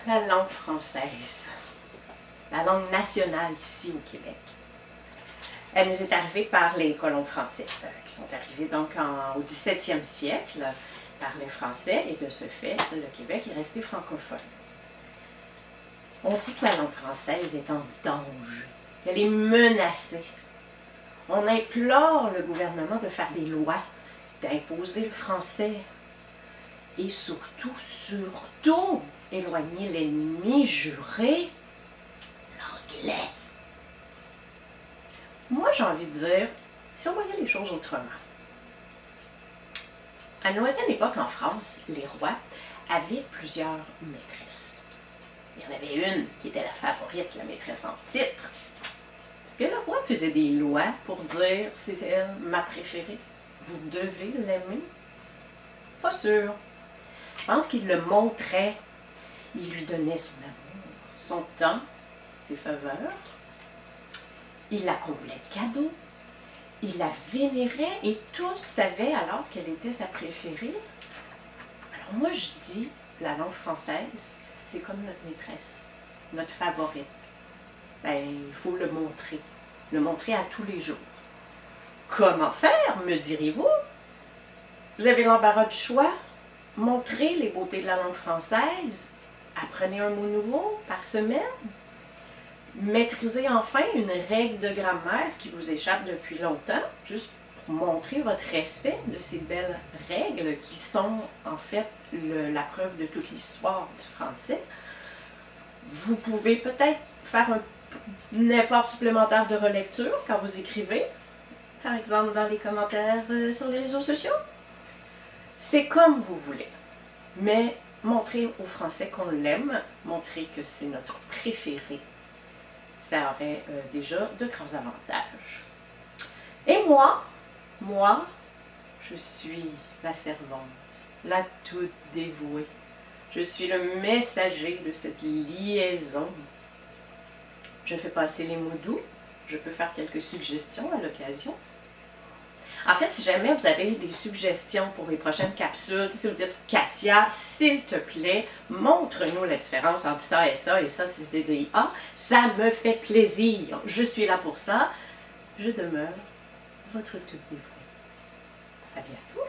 la langue française, la langue nationale ici au Québec. Elle nous est arrivée par les colons français, qui sont arrivés donc au 17e siècle, parlaient français, et de ce fait, le Québec est resté francophone. On dit que la langue française est en danger, qu'elle est menacée. On implore le gouvernement de faire des lois, d'imposer le français, et surtout, éloigner l'ennemi juré, l'anglais. Moi, j'ai envie de dire, si on voyait les choses autrement. À une lointaine époque, en France, les rois avaient plusieurs maîtresses. Il y en avait une qui était la favorite, la maîtresse en titre. Est-ce que le roi faisait des lois pour dire « c'est elle ma préférée, vous devez l'aimer » ? Pas sûr. Je pense qu'il le montrait. Il lui donnait son amour, son temps, ses faveurs. Il la comblait de cadeaux. Il la vénérait et tous savaient alors qu'elle était sa préférée. Alors moi je dis, la langue française, c'est comme notre maîtresse, notre favorite. Ben, il faut le montrer à tous les jours. Comment faire, me direz-vous? Vous avez l'embarras du choix. Montrez les beautés de la langue française. Apprenez un mot nouveau par semaine. Maîtrisez enfin une règle de grammaire qui vous échappe depuis longtemps, juste pour montrer votre respect de ces belles règles qui sont en fait la preuve de toute l'histoire du français. Vous pouvez peut-être faire un effort supplémentaire de relecture quand vous écrivez, par exemple dans les commentaires sur les réseaux sociaux. C'est comme vous voulez, mais montrez au français qu'on l'aime, montrez que c'est notre préféré. Ça aurait déjà de grands avantages. Et moi, je suis la servante, la toute dévouée. Je suis le messager de cette liaison. Je fais passer les mots doux. Je peux faire quelques suggestions à l'occasion. En fait, si jamais vous avez des suggestions pour les prochaines capsules, si vous dites « Katia, s'il te plaît, montre-nous la différence entre ça, c'est CDIA », ça me fait plaisir. Je suis là pour ça. Je demeure votre toute dévouée. À bientôt.